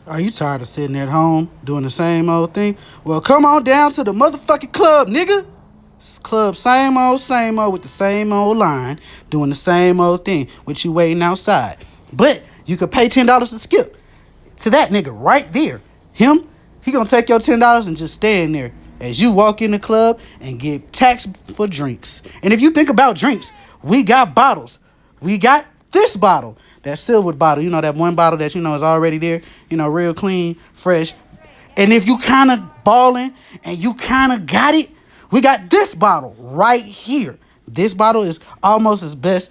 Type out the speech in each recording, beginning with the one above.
Are you tired of sitting at home doing the same old thing? Well, come on down to the motherfucking club, nigga. Club same old with the same old line, doing the same old thing with you waiting outside. But you could pay $10 to skip to that nigga right there. Him, he gonna take your $10 and just stand there as you walk in the club and get taxed for drinks. And if you think about drinks, we got bottles. We got this bottle, that silver bottle, that one bottle that is already there, real clean, fresh. And if you kind of balling and you kind of got it, we got this bottle right here. This bottle is almost as best,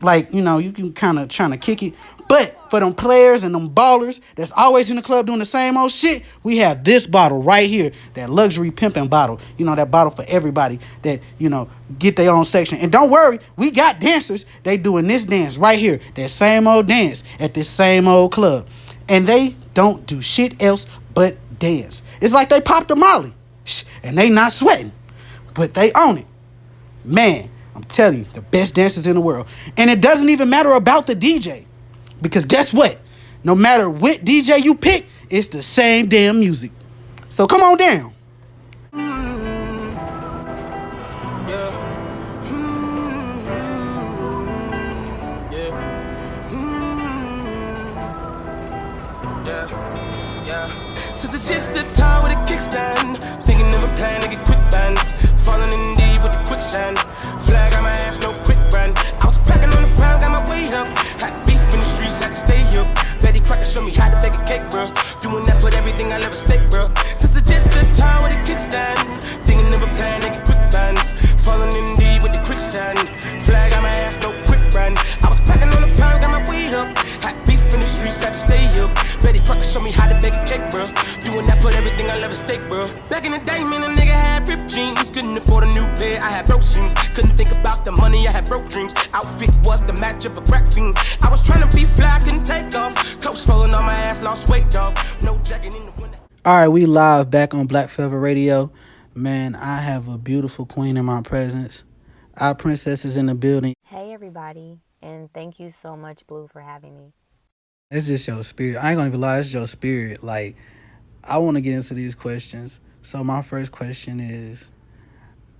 like, you can kind of trying to kick it. But for them players and them ballers that's always in the club doing the same old shit, we have this bottle right here, that luxury pimping bottle. That bottle for everybody that, get their own section. And don't worry, we got dancers. They doing this dance right here, that same old dance at this same old club. And they don't do shit else but dance. It's like they popped a molly and they not sweating, but they own it. Man, I'm telling you, the best dancers in the world. And it doesn't even matter about the DJ. Because guess what? No matter what DJ you pick, it's the same damn music. So come on down. Since it's just the time with a kickstand, thinking of a plan to get quick bands, falling in deep with the quicksand. Flag on my ass, no quick brand. I was packing on the pound, got my weight up. Had beef in the streets, had to stay up. Betty Crocker showed me how to bake a cake, bro. Doing that, put everything I love at stake, bro. Since it's just the time with a kickstand, thinking of a plan to get quick bands, falling in deep with the quicksand. Flag on my ass, no quick brand. I was packing on the pound, got my weight up. Had beef in the streets, had to stay up. Betty Crocker showed me how to bake a cake, bro. Doing that, put everything I love at stake, bro. Back in the day, man, a nigga had ripped jeans. Couldn't afford a new pair, I had broke seams. Couldn't think about the money, I had broke dreams. Outfit was the match of a crack fiend. I was trying to be fly, couldn't take off. Clothes falling on my ass, lost weight, dog. No jacket in the winter. All right, we live back on Black4eva Radio. Man, I have a beautiful queen in my presence. Our princess is in the building. Hey everybody, and thank you so much, Blue, for having me. It's just your spirit. I ain't gonna even lie, it's your spirit. Like, I want to get into these questions. So my first question is,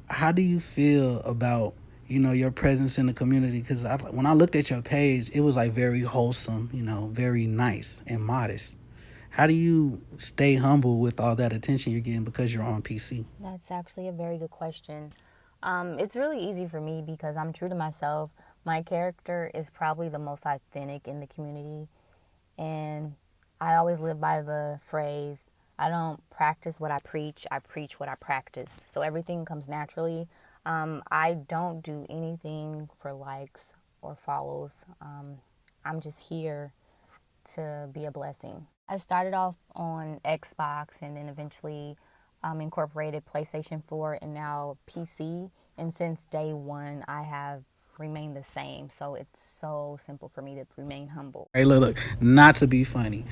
how do you feel about, your presence in the community? Because when I looked at your page, it was like very wholesome, very nice and modest. How do you stay humble with all that attention you're getting because you're on PC? That's actually a very good question. It's really easy for me because I'm true to myself. My character is probably the most authentic in the community, and I always live by the phrase, I don't practice what I preach what I practice. So everything comes naturally. I don't do anything for likes or follows. I'm just here to be a blessing. I started off on Xbox and then eventually incorporated PlayStation 4 and now PC. And since day one, I have remained the same. So it's so simple for me to remain humble. Hey, look, not to be funny.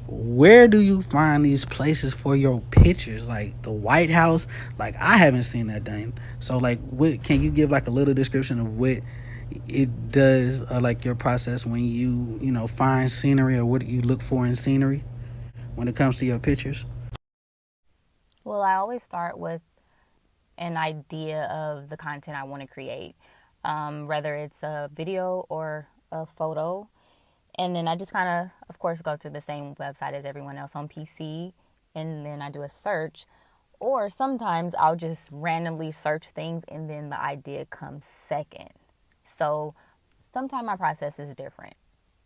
Where do you find these places for your pictures? Like the White House? Like, I haven't seen that done. So, like, what can you give like a little description of what it does, like your process when you find scenery, or what you look for in scenery when it comes to your pictures? Well, I always start with an idea of the content I want to create, whether it's a video or a photo. And then I just kind of course, go to the same website as everyone else on PC, and then I do a search. Or sometimes I'll just randomly search things and then the idea comes second. So sometimes my process is different.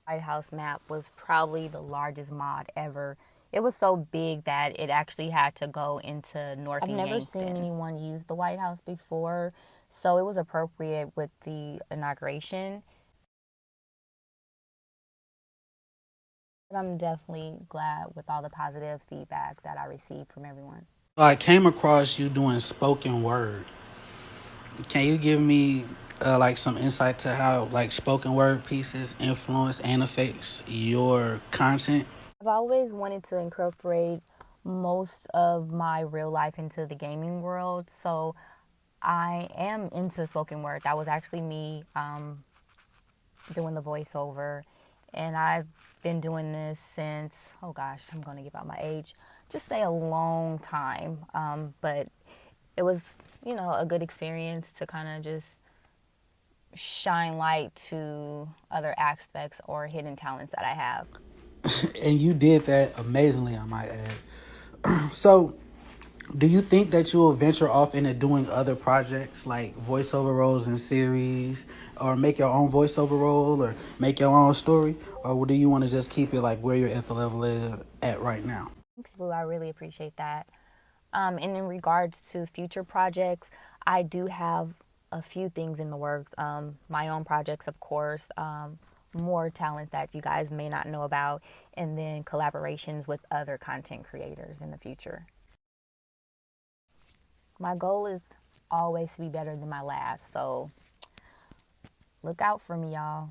White House map was probably the largest mod ever. It was so big that it actually had to go into North I've never Yankton. Seen anyone use the White House before, so it was appropriate with the inauguration. I'm definitely glad with all the positive feedback that I received from everyone. I came across you doing spoken word. Can you give me like some insight to how like spoken word pieces influence and affects your content? I've always wanted to incorporate most of my real life into the gaming world, so I am into spoken word. That was actually me doing the voiceover, and I've been doing this since, oh gosh, I'm going to give out my age, just say a long time. But it was, a good experience to kind of just shine light to other aspects or hidden talents that I have. And you did that amazingly, I might add. So, do you think that you will venture off into doing other projects like voiceover roles in series, or make your own voiceover role, or make your own story, or do you want to just keep it like where your effort level is at right now? Thanks, Boo. I really appreciate that. And in regards to future projects, I do have a few things in the works. My own projects, of course, more talent that you guys may not know about, and then collaborations with other content creators in the future. My goal is always to be better than my last, so look out for me, y'all.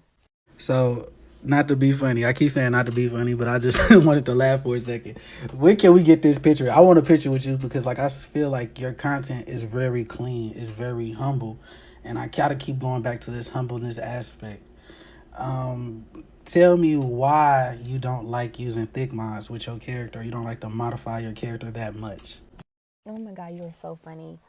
So, not to be funny, I keep saying not to be funny, but I just wanted to laugh for a second. When can we get this picture? I want a picture with you because, like, I feel like your content is very clean, it's very humble, and I gotta keep going back to this humbleness aspect. Um, Tell me why you don't like using thick mods with your character. You don't like to modify your character that much. Oh my God, you are so funny.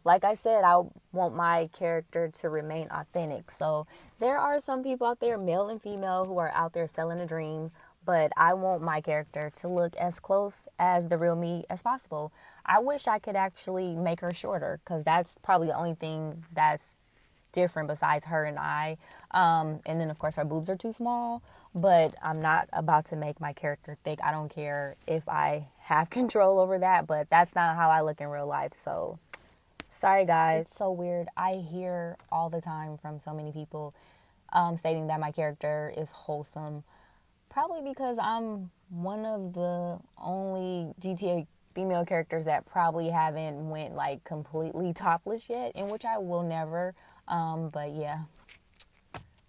Like I said, I want my character to remain authentic. So there are some people out there, male and female, who are out there selling a dream, but I want my character to look as close as the real me as possible. I wish I could actually make her shorter, because that's probably the only thing that's different besides her and I. And then, of course, her boobs are too small, but I'm not about to make my character thick. I don't care if I have control over that, but that's not how I look in real life. So, sorry, guys. It's so weird. I hear all the time from so many people stating that my character is wholesome. Probably because I'm one of the only GTA female characters that probably haven't went like completely topless yet, in which I will never. But yeah,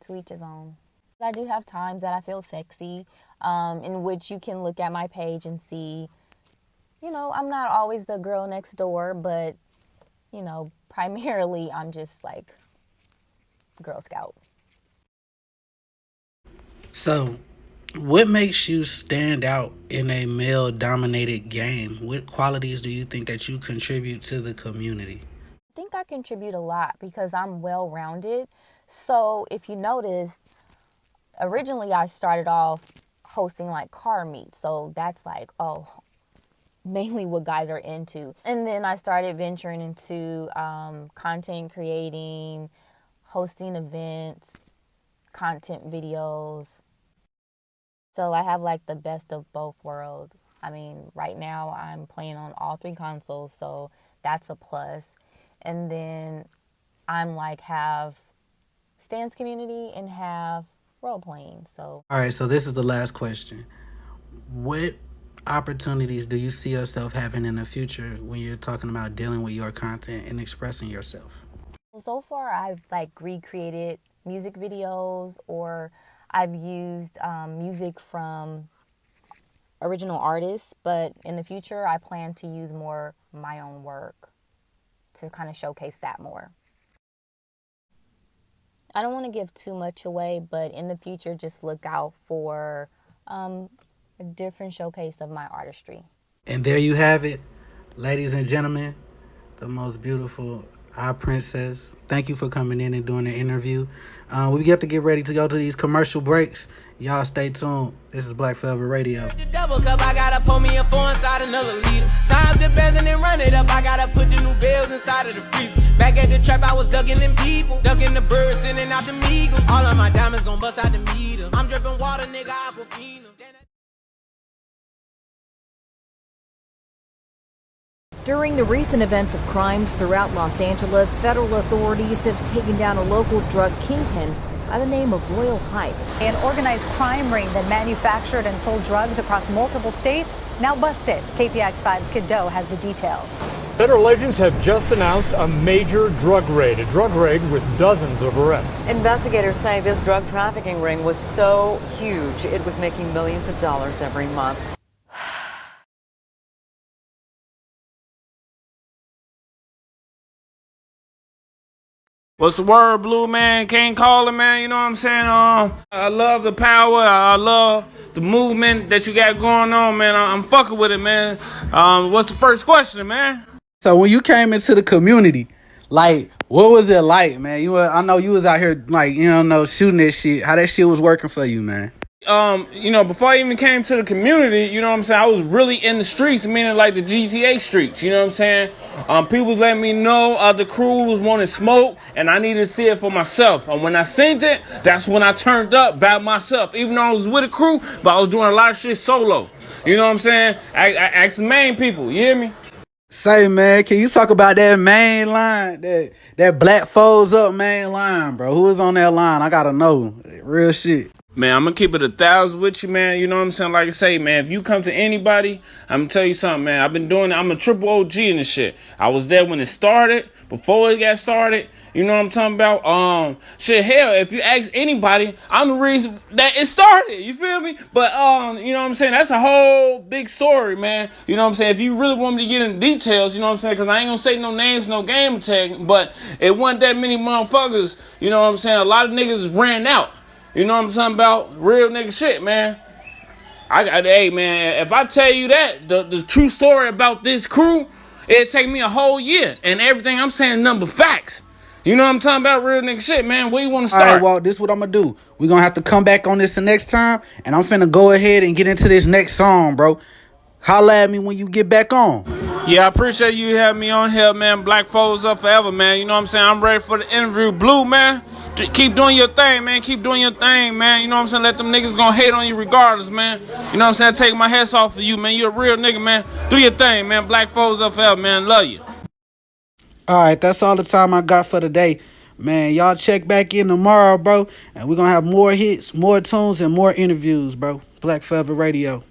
to each his own. I do have times that I feel sexy, in which you can look at my page and see, I'm not always the girl next door, but, primarily I'm just like Girl Scout. So, what makes you stand out in a male dominated game? What qualities do you think that you contribute to the community? I think I contribute a lot because I'm well rounded. So if you noticed, originally I started off hosting like car meets. So that's like, mainly what guys are into. And then I started venturing into content creating, hosting events, content videos. So I have like the best of both worlds. I mean, right now I'm playing on all three consoles, so that's a plus. And then I'm like have stance community and have role playing. So All right, so this is the last question. What opportunities do you see yourself having in the future when you're talking about dealing with your content and expressing yourself? so far I've like recreated music videos, or I've used music from original artists, but in the future I plan to use more my own work to kind of showcase that more. I don't want to give too much away, but in the future just look out for a different showcase of my artistry. And there you have it, ladies and gentlemen, the most beautiful our princess. Thank you for coming in and doing the interview. We have to get ready to go to these commercial breaks. Y'all stay tuned. This is Black4eva Radio. The double cup, I gotta pour me a four inside another liter. Tie up the bands and then run it up. I gotta put the new bills inside of the freezer. Back at the trap, I was ducking them people, ducking the birds, sending out the meagles. All of my diamonds gon' bust out the meter. I'm dripping water, nigga, Aquafina. During the recent events of crimes throughout Los Angeles, federal authorities have taken down a local drug kingpin by the name of Royal Hype. An organized crime ring that manufactured and sold drugs across multiple states now busted. KPX5's Kid Doe has the details. Federal agents have just announced a major drug raid with dozens of arrests. Investigators say this drug trafficking ring was so huge it was making millions of dollars every month. What's the word, Blue, man? Can't call it, man. You know what I'm saying? I love the power. I love the movement that you got going on, man. I'm fucking with it, man. What's the first question, man? So when you came into the community, like, what was it like, man? I know you was out here, like, shooting that shit. How that shit was working for you, man? Before I even came to the community, you know what I'm saying, I was really in the streets, meaning like the GTA streets, you know what I'm saying? People was letting me know the crew was wanting smoke, and I needed to see it for myself. And when I seen it, that's when I turned up by myself, even though I was with a crew, but I was doing a lot of shit solo. You know what I'm saying? I asked the main people, you hear me? Say, man, can you talk about that main line, that Black4eva main line, bro? Who was on that line? I gotta know. Real shit. Man, I'm gonna keep it 1,000 with you, man. You know what I'm saying? Like I say, man, if you come to anybody, I'm gonna tell you something, man. I've been doing it. I'm a triple OG in this shit. I was there when it started, before it got started. You know what I'm talking about? Shit, hell, if you ask anybody, I'm the reason that it started. You feel me? But, you know what I'm saying? That's a whole big story, man. You know what I'm saying? If you really want me to get into details, you know what I'm saying? Because I ain't gonna say no names, no game tag, but it wasn't that many motherfuckers, you know what I'm saying? A lot of niggas ran out. You know what I'm talking about? Real nigga shit, man. Hey, man, if I tell you that, the true story about this crew, it'd take me a whole year. And everything I'm saying, number facts. You know what I'm talking about? Real nigga shit, man. Where you want to start? All right, Walt, this is what I'm going to do. We're going to have to come back on this the next time, and I'm finna go ahead and get into this next song, bro. Holla at me when you get back on. Yeah, I appreciate you having me on here, man. Black4eva forever, man. You know what I'm saying? I'm ready for the interview. Blue, man. Keep doing your thing, man. Keep doing your thing, man. You know what I'm saying? Let them niggas gonna hate on you regardless, man. You know what I'm saying? Take my hats off of you, man. You're a real nigga, man. Do your thing, man. Black4eva forever, man. Love you. All right, that's all the time I got for today. Man, y'all check back in tomorrow, bro. And we're going to have more hits, more tunes, and more interviews, bro. Black4eva Radio.